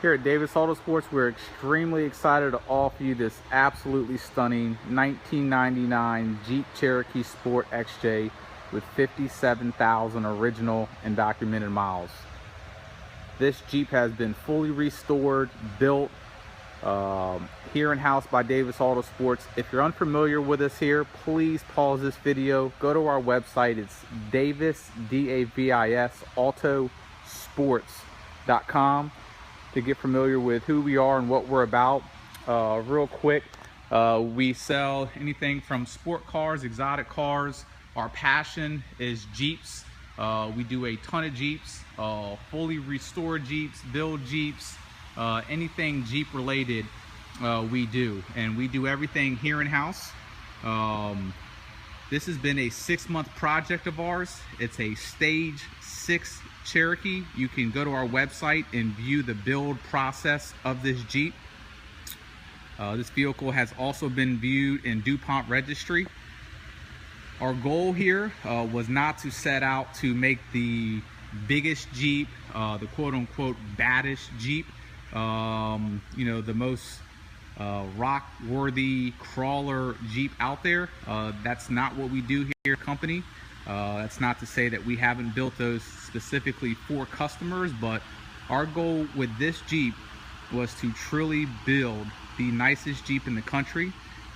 Here at Davis AutoSports, we're extremely excited to offer you this absolutely stunning 1999 Jeep Cherokee Sport XJ with 57,000 original and documented miles. This Jeep has been fully restored, built here in-house by Davis AutoSports. If you're unfamiliar with us here, please pause this video, go to our website. It's Davis, D-A-V-I-S, AutoSports.com to get familiar with who we are and what we're about. Real quick, we sell anything from sport cars, exotic cars. Our passion is Jeeps. We do a ton of Jeeps, fully restored Jeeps, build Jeeps, anything Jeep related we do. And we do everything here in-house. This has been a 6-month project of ours. It's a stage 6 Cherokee. You can go to our website and view the build process of this Jeep. This vehicle has also been viewed in DuPont registry. Our goal here was not to set out to make the biggest Jeep, the quote-unquote baddest Jeep, you know, the most rock-worthy crawler Jeep out there. That's not what we do here at the company. That's not to say that we haven't built those specifically for customers, but our goal with this Jeep was to truly build the nicest Jeep in the country.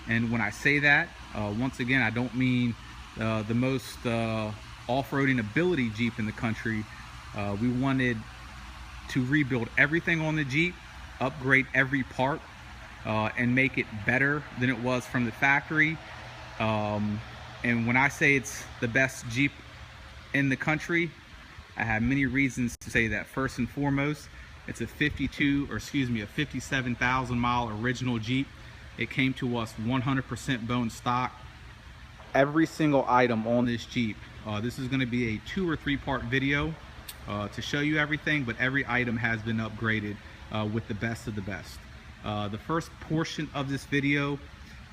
And when I say that, once again, I don't mean the most off-roading ability Jeep in the country. We wanted to rebuild everything on the Jeep, upgrade every part, and make it better than it was from the factory. And when I say it's the best Jeep in the country, I have many reasons to say that. First and foremost, it's a 57,000 mile original Jeep. It came to us 100% bone stock. Every single item on this Jeep, this is going to be a 2 or 3 part video to show you everything, but every item has been upgraded with the best of the best. The first portion of this video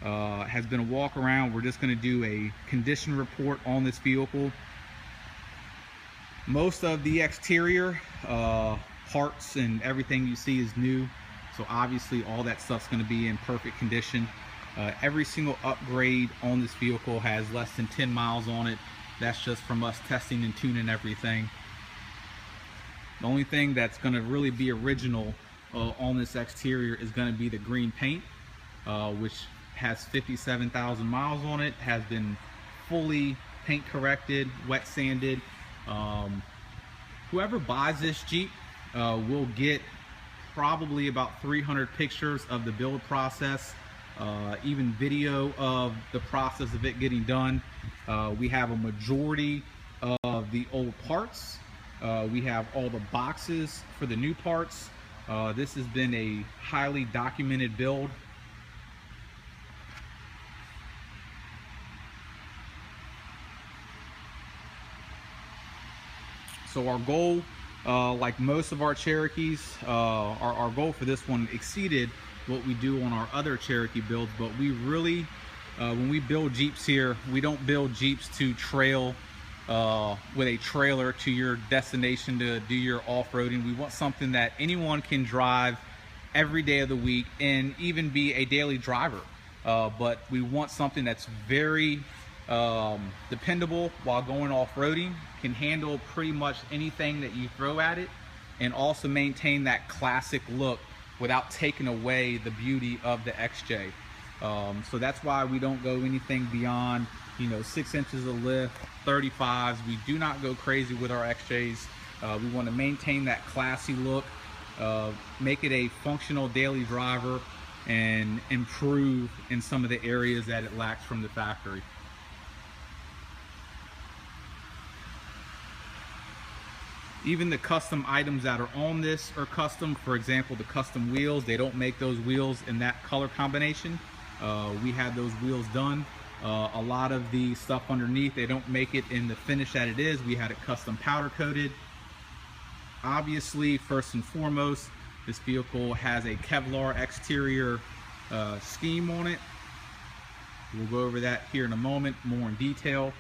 has been a walk around. We're just going to do a condition report on this vehicle. Most of the exterior parts and everything you see is new, so obviously all that stuff's going to be in perfect condition. Every single upgrade on this vehicle has less than 10 miles on it. That's just from us testing and tuning everything. The only thing that's going to really be original on this exterior is going to be the green paint, which has 57,000 miles on it, has been fully paint corrected, wet sanded. Whoever buys this Jeep will get probably about 300 pictures of the build process, even video of the process of it getting done. We have a majority of the old parts. We have all the boxes for the new parts. This has been a highly documented build. So our goal, like most of our Cherokees, our goal for this one exceeded what we do on our other Cherokee builds, but we really, when we build Jeeps here, we don't build Jeeps to trail with a trailer to your destination to do your off-roading. We want something that anyone can drive every day of the week and even be a daily driver. But we want something that's very dependable while going off-roading, can handle pretty much anything that you throw at it, and also maintain that classic look without taking away the beauty of the XJ. So that's why we don't go anything beyond, you know, 6 inches of lift, 35s. We do not go crazy with our XJs. We want to maintain that classy look, make it a functional daily driver, and improve in some of the areas that it lacks from the factory. Even the custom items that are on this are custom. For example, the custom wheels, they don't make those wheels in that color combination. We had those wheels done. A lot of the stuff underneath, they don't make it in the finish that it is. We had it custom powder coated. Obviously, first and foremost, this vehicle has a Kevlar exterior scheme on it. We'll go over that here in a moment, more in detail.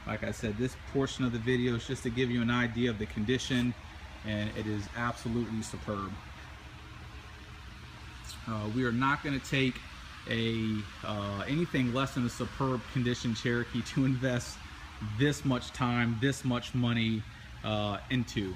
Like I said, this portion of the video is just to give you an idea of the condition, and it is absolutely superb. We are not going to take anything less than a superb condition Cherokee to invest this much time, this much money into.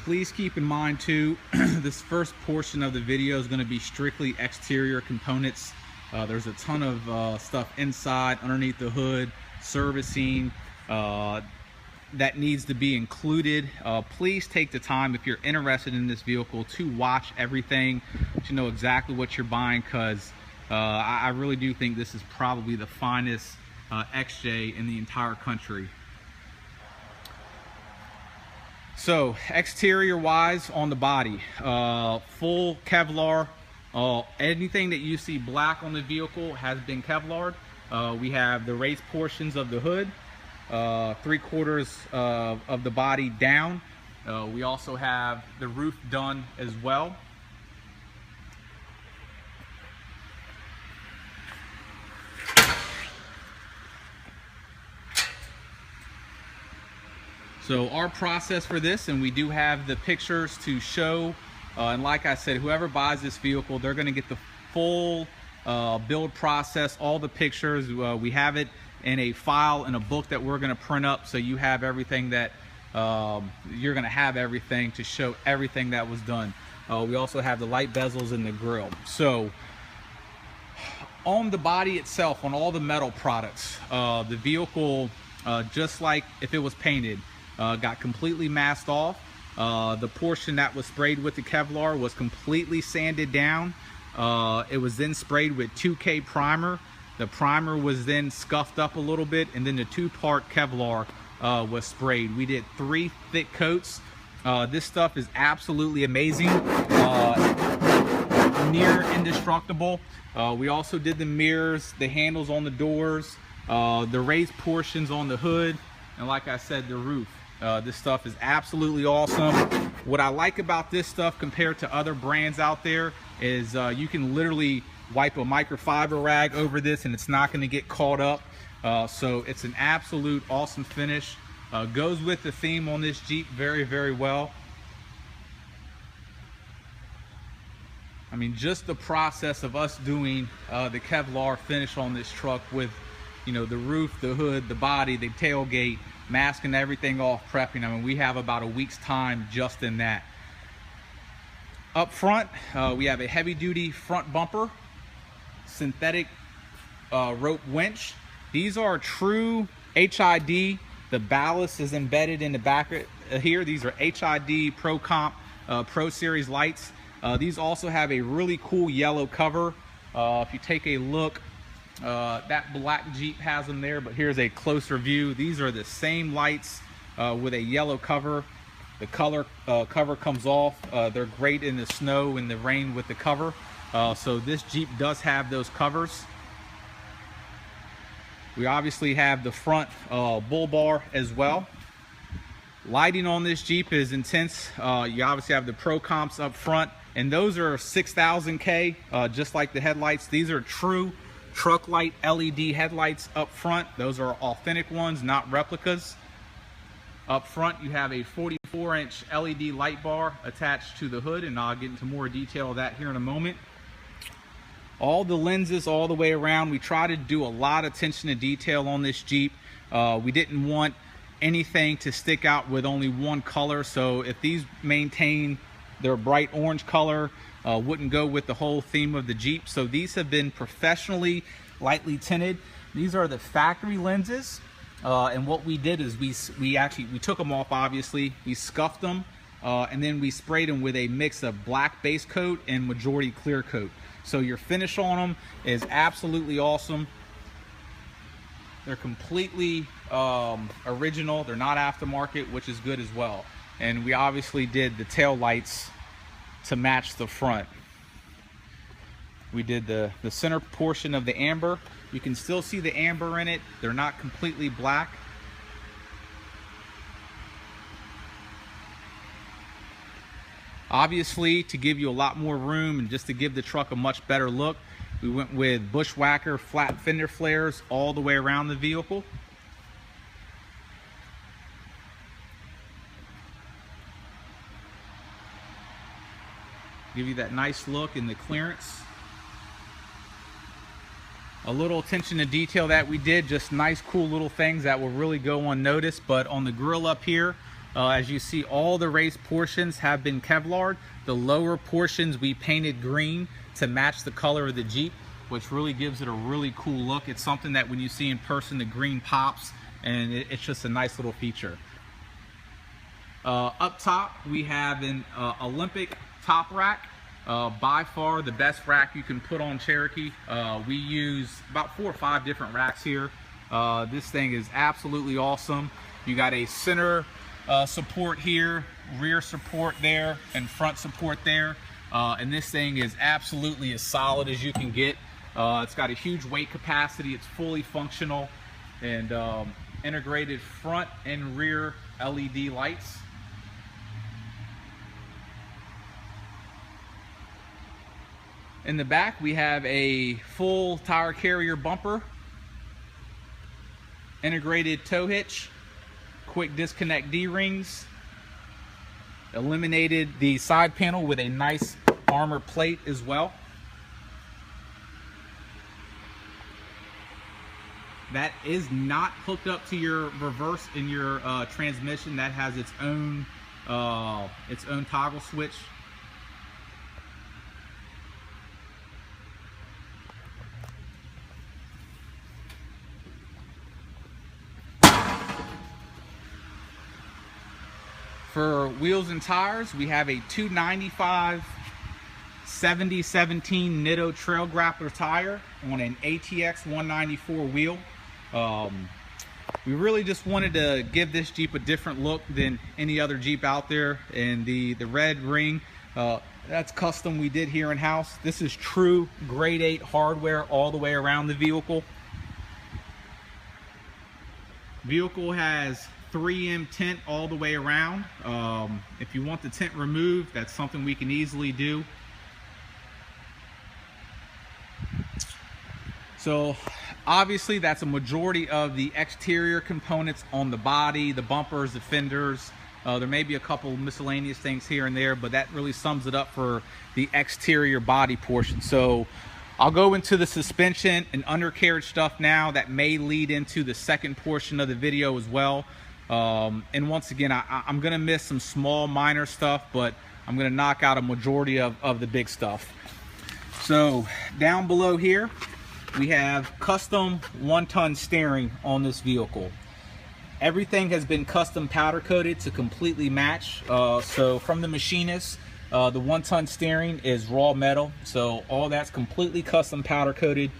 Please keep in mind too, this first portion of the video is going to be strictly exterior components. There's a ton of stuff inside, underneath the hood, servicing, that needs to be included. Please take the time, if you're interested in this vehicle, to watch everything, to know exactly what you're buying, because I really do think this is probably the finest XJ in the entire country. So exterior wise on the body, full Kevlar. Anything that you see black on the vehicle has been Kevlared. We have the raised portions of the hood, 3/4 of the body down. We also have the roof done as well. So our process for this, and we do have the pictures to show, and like I said, whoever buys this vehicle, they're going to get the full build process, all the pictures. We have it in a file in a book that we're going to print up, so you have everything that you're going to have everything to show everything that was done. We also have the light bezels and the grille. So on the body itself, on all the metal products, the vehicle, just like if it was painted, got completely masked off. The portion that was sprayed with the Kevlar was completely sanded down. It was then sprayed with 2K primer. The primer was then scuffed up a little bit, and then the 2-part Kevlar was sprayed. We did 3 thick coats. This stuff is absolutely amazing. Near indestructible. We also did the mirrors, the handles on the doors, the raised portions on the hood, and like I said, the roof. This stuff is absolutely awesome. What I like about this stuff compared to other brands out there is you can literally wipe a microfiber rag over this and it's not going to get caught up. So it's an absolute awesome finish. Goes with the theme on this Jeep very, very well. I mean, just the process of us doing the Kevlar finish on this truck with, you know, the roof, the hood, the body, the tailgate, masking everything off, prepping. I mean, we have about a week's time just in that. Up front, we have a heavy duty front bumper, synthetic rope winch. These are true HID. The ballast is embedded in the back here. These are HID Pro Comp Pro Series lights. These also have a really cool yellow cover. If you take a look, that black Jeep has them there, but here's a closer view. These are the same lights with a yellow cover. The color cover comes off. They're great in the snow and the rain with the cover. So this Jeep does have those covers. We obviously have the front bull bar as well. Lighting on this Jeep is intense. You obviously have the Pro Comps up front, and those are 6000K, just like the headlights. These are true truck light LED headlights up front. Those are authentic ones, not replicas. Up front, you have a 44-inch LED light bar attached to the hood, and I'll get into more detail of that here in a moment. All the lenses all the way around. We try to do a lot of attention to detail on this Jeep. We didn't want anything to stick out with only one color, so if these maintain their bright orange color, wouldn't go with the whole theme of the Jeep. So these have been professionally lightly tinted. These are the factory lenses, and what we did is we took them off, obviously. We scuffed them, and then we sprayed them with a mix of black base coat and majority clear coat. So your finish on them is absolutely awesome. They're completely original. They're not aftermarket, which is good as well. And we obviously did the tail lights to match the front. We did the center portion of the amber. You can still see the amber in it. They're not completely black. Obviously, to give you a lot more room and just to give the truck a much better look, we went with Bushwhacker flat fender flares all the way around the vehicle. Give you that nice look in the clearance. A little attention to detail that we did, just nice cool little things that will really go unnoticed. But on the grill up here, as you see, all the raised portions have been Kevlar. The lower portions we painted green to match the color of the Jeep, which really gives it a really cool look. It's something that when you see in person, the green pops, and it's just a nice little feature. Up top, we have an Olympic top rack. By far the best rack you can put on Cherokee. We use about 4 or 5 different racks here. This thing is absolutely awesome. You got a center support here, rear support there, and front support there. And this thing is absolutely as solid as you can get. It's got a huge weight capacity. It's fully functional, and integrated front and rear LED lights. In the back, we have a full tire carrier bumper, integrated tow hitch, quick disconnect D-rings, eliminated the side panel with a nice armor plate as well. That is not hooked up to your reverse in your transmission. That has its own toggle switch. For wheels and tires, we have a 295 7017 Nitto Trail Grappler tire on an ATX 194 wheel. We really just wanted to give this Jeep a different look than any other Jeep out there. And the red ring, that's custom, we did here in-house. This is true grade 8 hardware all the way around the vehicle. Vehicle has 3M tint all the way around. If you want the tint removed, that's something we can easily do. So obviously that's a majority of the exterior components on the body, the bumpers, the fenders. There may be a couple miscellaneous things here and there, but that really sums it up for the exterior body portion. So I'll go into the suspension and undercarriage stuff now. That may lead into the second portion of the video as well. And once again, I'm gonna miss some small minor stuff, but I'm gonna knock out a majority of the big stuff. So down below here, we have custom 1-ton steering on this vehicle. Everything has been custom powder coated to completely match. So from the machinist, the 1-ton steering is raw metal. So all that's completely custom powder coated.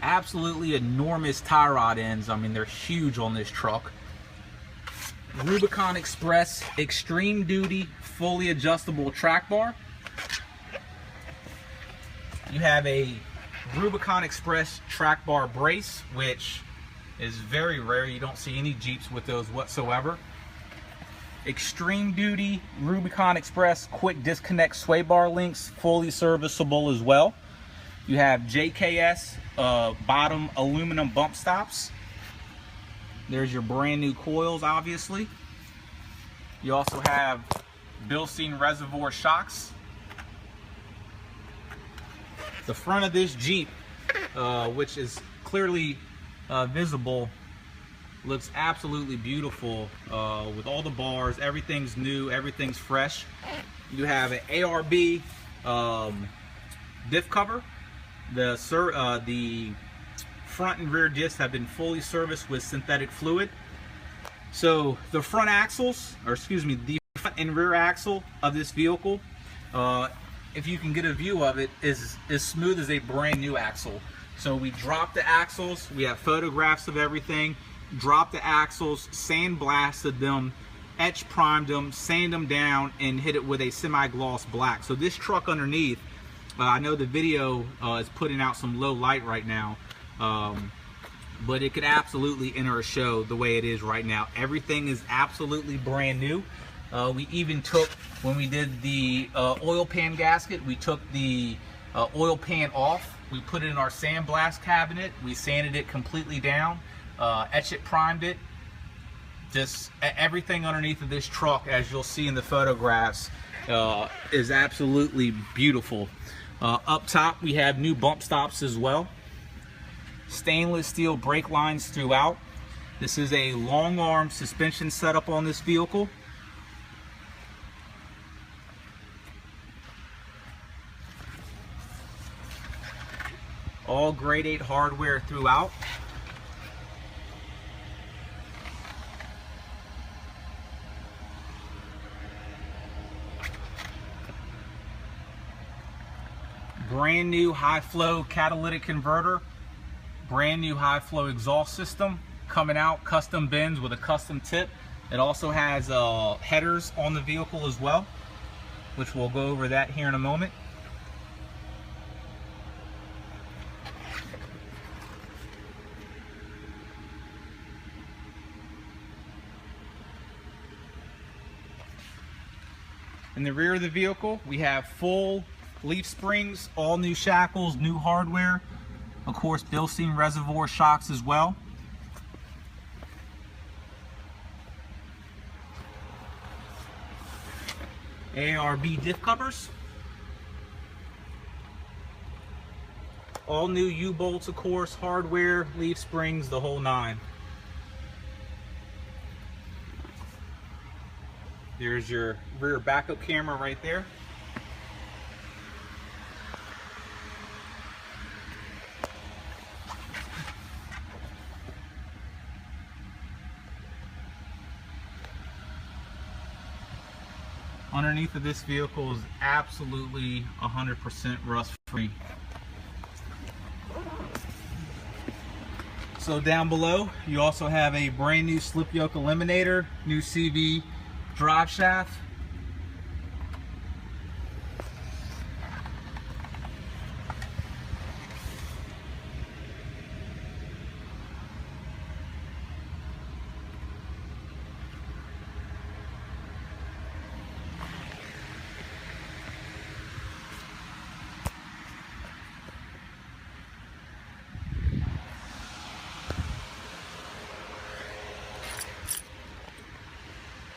Absolutely enormous tie rod ends. I mean, they're huge on this truck. Rubicon Express extreme duty fully adjustable track bar. You have a Rubicon Express track bar brace, which is very rare. You don't see any Jeeps with those whatsoever. Extreme duty Rubicon Express quick disconnect sway bar links, fully serviceable as well. You have JKS bottom aluminum bump stops. There's your brand new coils, obviously. You also have Bilstein reservoir shocks. The front of this Jeep, which is clearly visible, looks absolutely beautiful with all the bars. Everything's new, everything's fresh. You have an ARB diff cover. The front and rear discs have been fully serviced with synthetic fluid. So the front axles, or excuse me, the front and rear axle of this vehicle, if you can get a view of it, is as smooth as a brand new axle. So we dropped the axles, we have photographs of everything, dropped the axles, sandblasted them, etch primed them, sand them down, and hit it with a semi-gloss black. So this truck underneath, I know the video is putting out some low light right now, but it could absolutely enter a show the way it is right now. Everything is absolutely brand new. We even took, when we did the oil pan gasket, we took the oil pan off. We put it in our sandblast cabinet. We sanded it completely down, etched it, primed it, just everything underneath of this truck, as you'll see in the photographs, is absolutely beautiful. Up top we have new bump stops as well. Stainless steel brake lines throughout. This is a long arm suspension setup on this vehicle. All grade 8 hardware throughout. Brand new high flow catalytic converter, brand new high flow exhaust system coming out, custom bins with a custom tip. It also has headers on the vehicle as well, which we'll go over that here in a moment. In the rear of the vehicle, we have full leaf springs, all new shackles, new hardware, of course Bilstein reservoir shocks as well. ARB diff covers, all new U-bolts, of course, hardware, leaf springs, the whole nine. There's your rear backup camera right there. Underneath of this vehicle is absolutely 100% rust free. So down below you also have a brand new slip yoke eliminator, new CV drive shaft.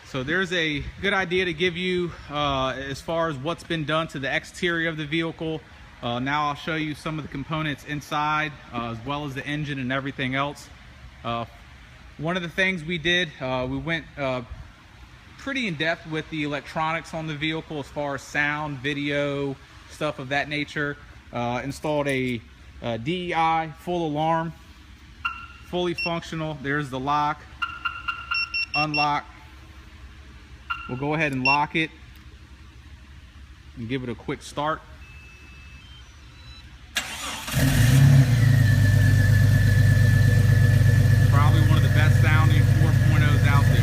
So there's a good idea to give you as far as what's been done to the exterior of the vehicle. Now I'll show you some of the components inside, as well as the engine and everything else. One of the things we did, we went pretty in depth with the electronics on the vehicle as far as sound, video, stuff of that nature. Installed a DEI full alarm, fully functional. There's the lock, unlock. We'll go ahead and lock it and give it a quick start. Probably one of the best sounding 4.0s out there.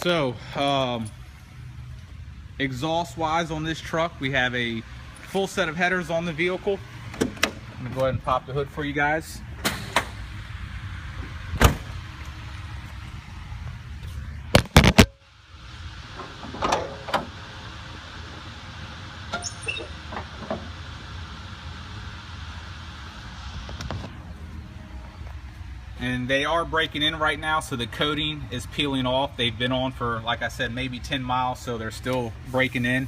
So, exhaust wise on this truck, we have a full set of headers on the vehicle. I'm gonna go ahead and pop the hood for you guys. and they are breaking in right now, so the coating is peeling off. They've been on for, like I said, maybe 10 miles, so they're still breaking in.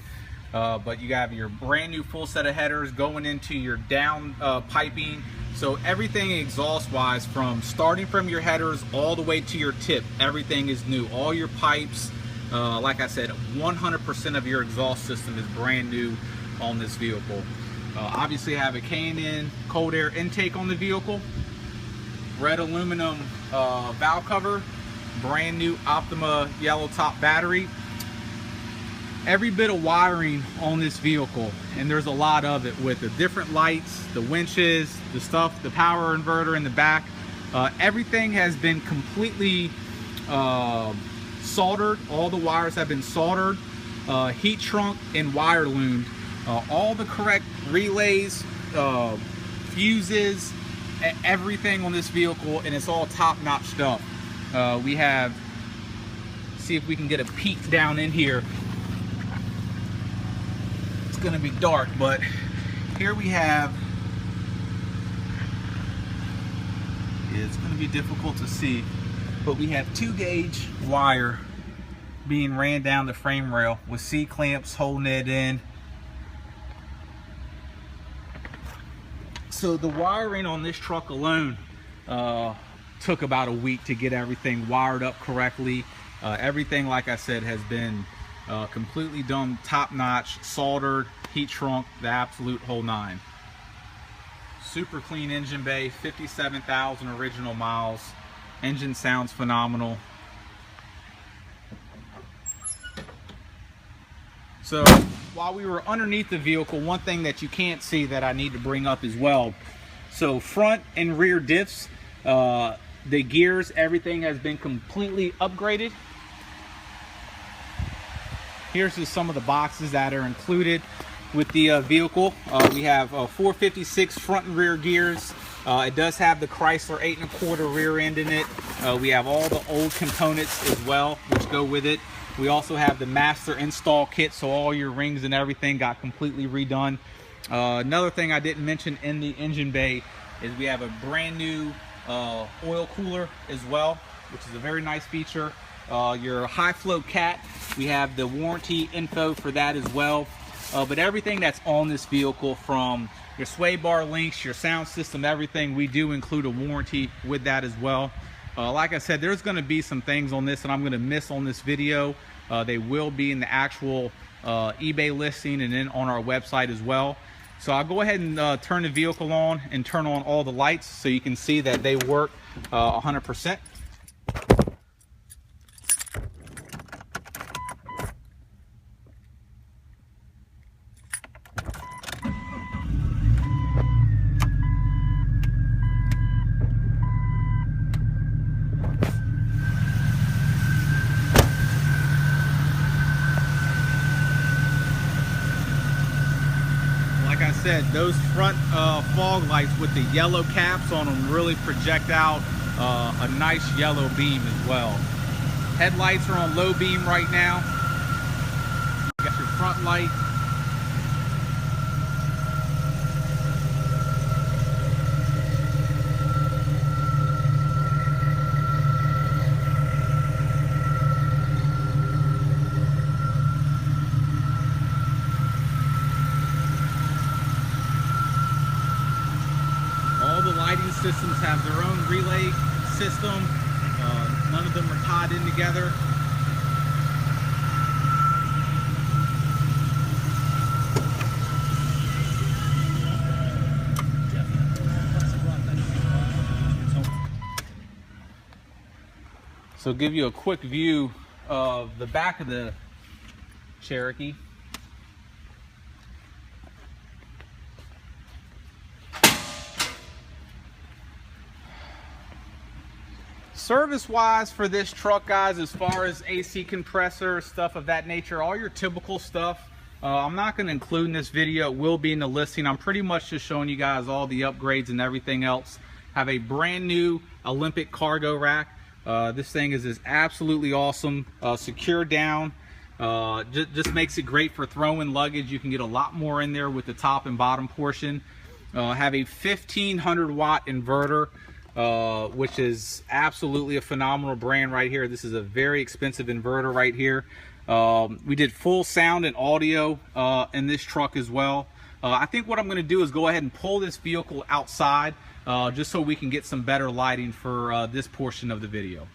But you have your brand new full set of headers going into your down piping. So everything exhaust wise, from starting from your headers all the way to your tip, everything is new. All your pipes, like I said, 100% of your exhaust system is brand new on this vehicle. Obviously I have a K&N cold air intake on the vehicle, red aluminum valve cover, brand new Optima yellow top battery. Every bit of wiring on this vehicle, and there's a lot of it, with the different lights, the winches, the stuff, the power inverter in the back, everything has been completely soldered. All the wires have been soldered, heat shrunk and wire loomed. All the correct relays, fuses, everything on this vehicle, and it's all top-notch stuff. We have, see if we can get a peek down in here. It's gonna be dark, but here we have, it's gonna be difficult to see, but we have 2-gauge wire being ran down the frame rail with C-clamps holding it in. So the wiring on this truck alone took about a week to get everything wired up correctly. Everything, like I said, has been completely done top-notch, soldered, heat shrunk, the absolute whole nine. Super clean engine bay, 57,000 original miles. Engine sounds phenomenal. So while we were underneath the vehicle, one thing that you can't see that I need to bring up as well. So front and rear diffs, the gears, everything has been completely upgraded. Here's just some of the boxes that are included with the vehicle. We have 456 front and rear gears. It does have the Chrysler 8 1/4 rear end in it. We have all the old components as well, which go with it. We also have the master install kit, so all your rings and everything got completely redone. Another thing I didn't mention in the engine bay is we have a brand new oil cooler as well, which is a very nice feature. Your high flow cat, we have the warranty info for that as well. But everything that's on this vehicle, from your sway bar links, your sound system, everything, we do include a warranty with that as well. Like I said, there's going to be some things on this that I'm going to miss on this video. They will be in the actual eBay listing and then on our website as well. So I'll go ahead and turn the vehicle on and turn on all the lights so you can see that they work 100%. Like I said, those front fog lights with the yellow caps on them really project out a nice yellow beam as well. Headlights are on low beam right now. You got your front light. Lighting systems have their own relay system. None of them are tied in together. So give you a quick view of the back of the Cherokee. Service wise for this truck, guys, as far as AC compressor, stuff of that nature, all your typical stuff, I'm not going to include in this video. It will be in the listing. I'm pretty much just showing you guys all the upgrades and everything else. Have a brand new Olympic cargo rack. This thing is absolutely awesome. Secure down. Just makes it great for throwing luggage. You can get a lot more in there with the top and bottom portion. Have a 1500 watt inverter. which is absolutely a phenomenal brand right here. This is a very expensive inverter right here. We did full sound and audio in this truck as well. I think what I'm going to do is go ahead and pull this vehicle outside just so we can get some better lighting for this portion of the video.